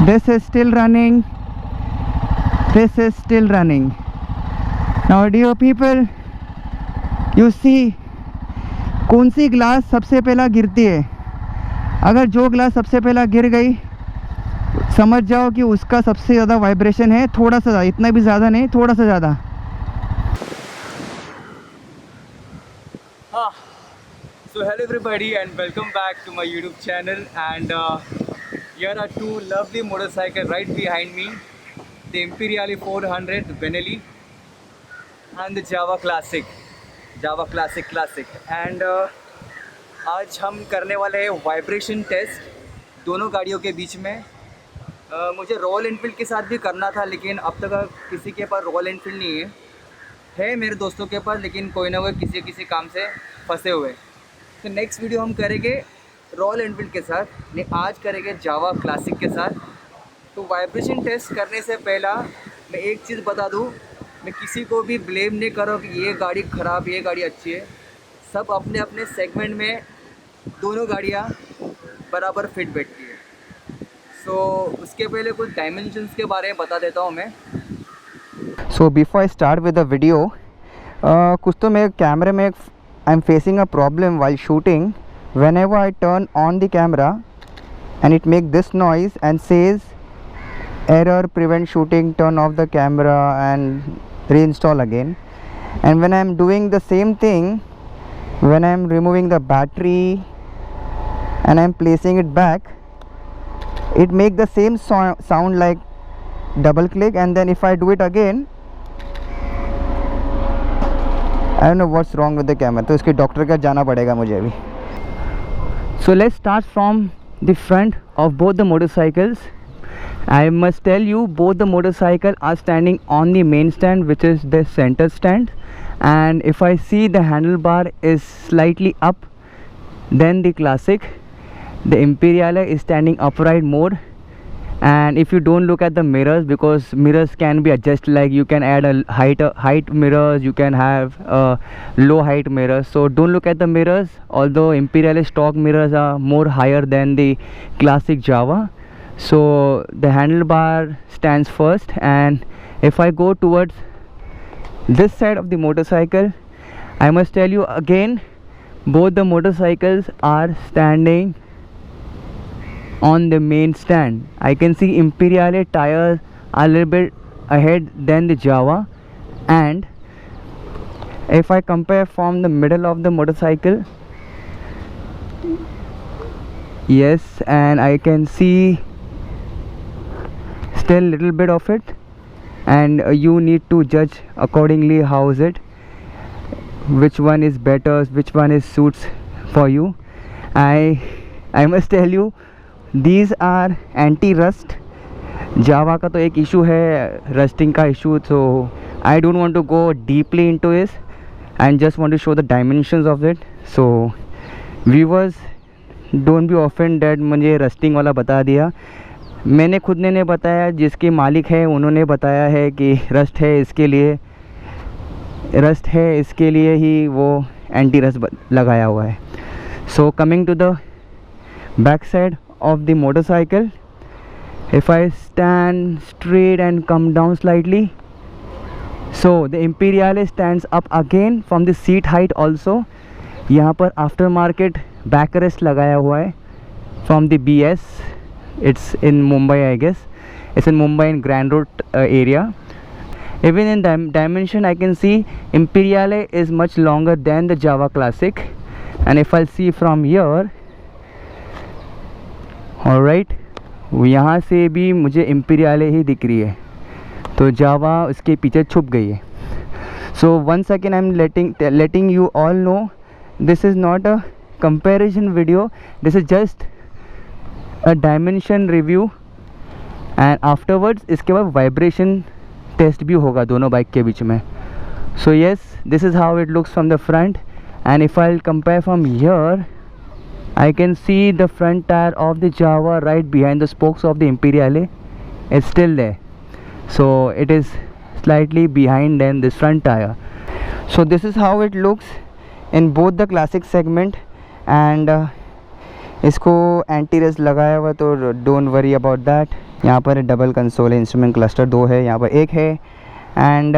This is still running. This is still running. Now dear people, you see कौन सी glass सबसे पहला गिरती है. अगर जो ग्लास सबसे पहला गिर गई समझ जाओ कि उसका सबसे ज़्यादा वाइब्रेशन है. थोड़ा सा, इतना भी ज़्यादा नहीं, थोड़ा सा ज़्यादा. So hello everybody and welcome back to my YouTube channel, and here are two lovely motorcycles right behind me, the Imperiale 400 Benelli and the Java Classic and आज हम करने वाले हैं वाइब्रेशन टेस्ट दोनों गाड़ियों के बीच में. मुझे रॉयल एनफील्ड के साथ भी करना था, लेकिन अब तक किसी के पास रॉयल एनफील्ड नहीं है मेरे दोस्तों के पास, लेकिन कोई ना कोई किसी काम से फंसे हुए. तो नेक्स्ट वीडियो हम करेंगे रॉयल एनफील्ड के साथ, नहीं आज करेंगे जावा क्लासिक के साथ. तो वाइब्रेशन टेस्ट करने से पहला मैं एक चीज़ बता दूं, मैं किसी को भी ब्लेम नहीं कर रहा हूँ कि ये गाड़ी ख़राब ये गाड़ी अच्छी है. सब अपने अपने सेगमेंट में दोनों गाड़ियाँ बराबर फिट बैठती है. सो उसके पहले कुछ डायमेंशंस के बारे में बता देता हूँ मैं. So before I start with the video, कुछ तो मेरे कैमरे में I'm facing a problem while shooting. Whenever I turn on the camera and it makes this noise and says error, prevent shooting, turn off the camera and reinstall again. And when I'm doing the same thing, when I'm removing the battery and I'm placing it back, it makes the same sound like double click. And then if I do it again, I don't know what's wrong with the camera. तो इसके doctor का जाना पड़ेगा मुझे अभी. So let's start from the front of both the motorcycles. I must tell you, both the motorcycles are standing on the main stand, which is the center stand. And if I see the handlebar is slightly up than the Classic, the Imperiale is standing upright more. And if you don't look at the mirrors, because mirrors can be adjusted, like you can add a height mirrors, you can have low height mirrors. So don't look at the mirrors, although Imperiale stock mirrors are more higher than the Classic Java. So the handlebar stands first, and if I go towards this side of the motorcycle, I must tell you again, both the motorcycles are standing on the main stand. I can see Imperiale tires are a little bit ahead than the Java. And if I compare from the middle of the motorcycle, yes, and I can see still little bit of it, and you need to judge accordingly how is it, which one is better, which one is suits for you. I must tell you, these are anti-rust. Java का तो एक issue है rusting का issue, so I don't want to go deeply into it and just want to show the dimensions of it. So viewers, don't be offended that मुझे rusting वाला बता दिया. मैंने खुद ने नहीं बताया, जिसके मालिक है उन्होंने बताया है कि रस्ट है इसके लिए ही वो एंटी रस्ट लगाया हुआ है. So coming to the back side of the motorcycle, if I stand straight and come down slightly, so the Imperiale stands up again from the seat height also. यहाँ पर aftermarket backrest लगाया हुआ है from the BS. It's in Mumbai, I guess. It's in Mumbai in Grand Road area. Even in dimension, I can see Imperiale is much longer than the Java Classic. And if I see from here, alright, यहाँ से भी मुझे Imperiale ही दिख रही है, तो जावा उसके पीछे छुप गई है. So once again I am letting you all know, this is not a comparison video, this is just a dimension review. And afterwards इसके बाद वाइब्रेशन टेस्ट भी होगा दोनों बाइक के बीच में. So yes, this is how it looks from the front. And if I compare from here, I can see the front tire of the Java right behind the spokes of the Imperiale. It's still there, so it is slightly behind than this front tire. So this is how it looks in both the classic segment. And इसको anti-rust लगाया हुआ, तो don't worry about that. यहाँ पर double console instrument cluster 2 है, यहाँ पर 1 है. And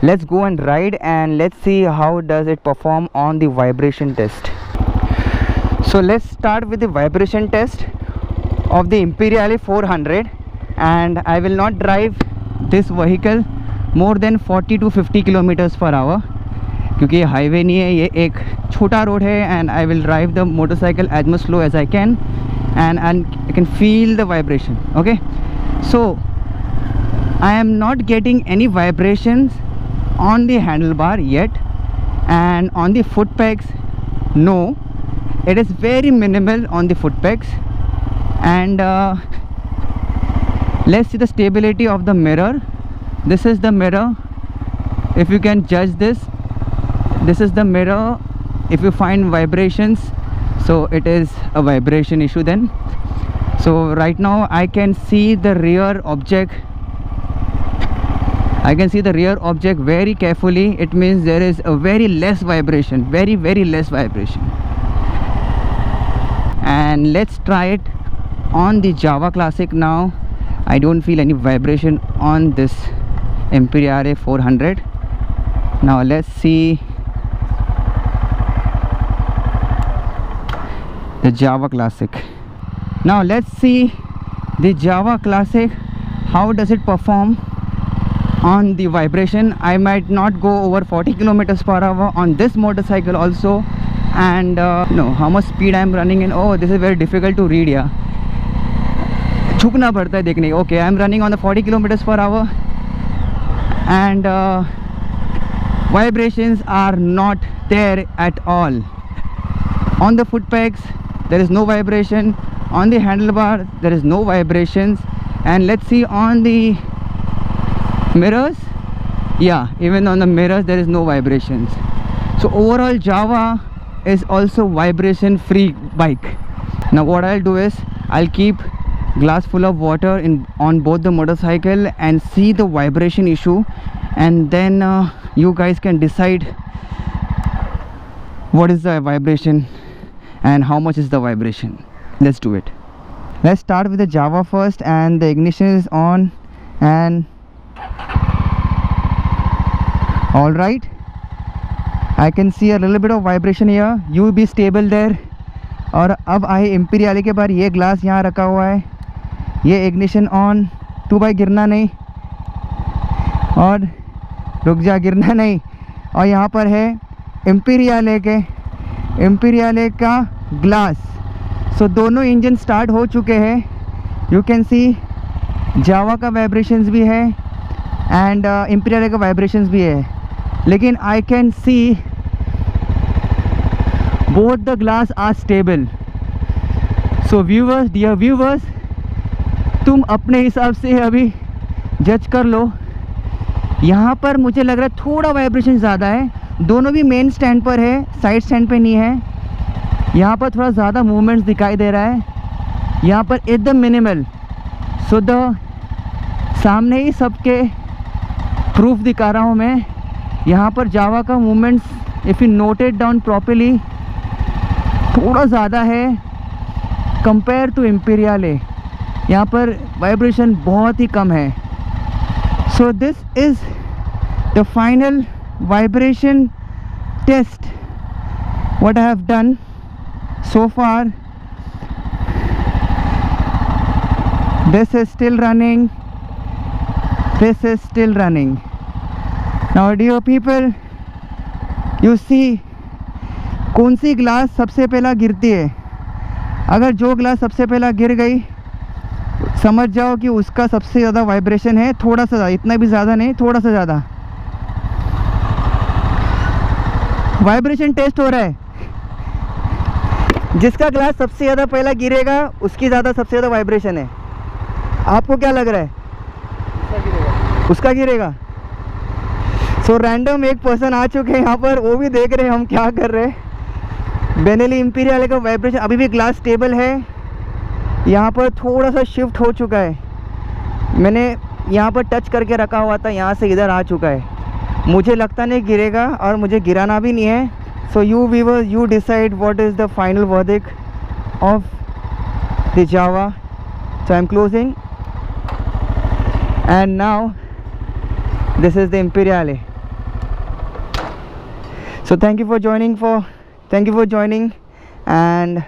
let's go and ride and let's see how does it perform on the vibration test. So let's start with the vibration test of the Imperiale 400, and I will not drive this vehicle more than 40 to 50 kilometers per hour क्योंकि ये highway नहीं है, ये एक छोटा road है. And I will drive the motorcycle as much slow as I can and I can feel the vibration. Okay, so I am not getting any vibrations on the handlebar yet, and on the foot pegs, no, it is very minimal on the foot pegs. And let's see the stability of the mirror. This is the mirror. If you can judge this is the mirror. If you find vibrations, so it is a vibration issue then. So right now I can see the rear object. I can see the rear object very carefully. It means there is a very less vibration, very less vibration. And let's try it on the Java Classic now. I don't feel any vibration on this Imperiale 400. Now let's see the Java Classic. Now let's see the Java Classic, how does it perform on the vibration. I might not go over 40 kilometers per hour on this motorcycle also. And no, how much speed I am running in. Oh, this is very difficult to read. Yeah, झुकना पड़ता है देखने. Okay, I am running on the 40 kilometers per hour, and vibrations are not there at all. On the foot pegs there is no vibration, on the handlebar there is no vibrations, and let's see on the mirrors. Yeah, even on the mirrors there is no vibrations. So overall Java is also vibration free bike. Now what I'll do is I'll keep glass full of water on both the motorcycle and see the vibration issue, and then you guys can decide what is the vibration and how much is the vibration. Let's do it. Let's start with the Java first, and the ignition is on, and all right, I can see a little bit of vibration here. You be stable there. और अब आए Imperiale के बार. ये glass यहाँ रखा हुआ है, ये इग्निशन ऑन. तू भाई गिरना नहीं, और रुक जा, गिरना नहीं. और यहाँ पर है Imperiale का ग्लास. सो दोनों इंजन स्टार्ट हो चुके हैं. यू कैन सी जावा का वाइब्रेशंस भी है एंड Imperiale का वाइब्रेशंस भी है, लेकिन I can see both the glass are stable. So viewers, dear viewers, तुम अपने हिसाब से अभी जज कर लो. यहाँ पर मुझे लग रहा है थोड़ा वाइब्रेशन ज़्यादा है. दोनों भी मेन स्टैंड पर है, साइड स्टैंड पे नहीं है. यहाँ पर थोड़ा ज़्यादा मूवमेंट्स दिखाई दे रहा है, यहाँ पर एकदम मिनिमल. सो द सामने ही सबके प्रूफ दिखा रहा हूँ मैं. यहाँ पर जावा का movements if you noted down properly थोड़ा ज़्यादा है कंपेयर टू Imperiale. यहाँ पर वाइब्रेशन बहुत ही कम है. So this is the final vibration test what I have done so far. This is still running, this is still running. Now dear people, you see कौन सी glass सबसे पहला गिरती है. अगर जो ग्लास सबसे पहला गिर गई समझ जाओ कि उसका सबसे ज़्यादा वाइब्रेशन है. थोड़ा सा ज़्यादा, इतना भी ज़्यादा नहीं, थोड़ा सा ज़्यादा वाइब्रेशन टेस्ट हो रहा है. जिसका ग्लास सबसे ज़्यादा पहला गिरेगा उसकी ज़्यादा सबसे ज़्यादा वाइब्रेशन है. आपको क्या लग रहा है? उसका गिरेगा. सो रैंडम एक पर्सन आ चुके हैं यहाँ पर, वो भी देख रहे हैं हम क्या कर रहे हैं. बेनेली Imperiale का वाइब्रेशन अभी भी ग्लास स्टेबल है. यहाँ पर थोड़ा सा शिफ्ट हो चुका है. मैंने यहाँ पर टच करके रखा हुआ था, यहाँ से इधर आ चुका है. मुझे लगता नहीं गिरेगा और मुझे गिराना भी नहीं है. So you viewers, you decide what is the final verdict of the Java So I'm closing, and now this is the Imperiale. So thank you for joining, and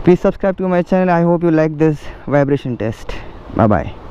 please subscribe to my channel. I hope you like this vibration test. Bye bye.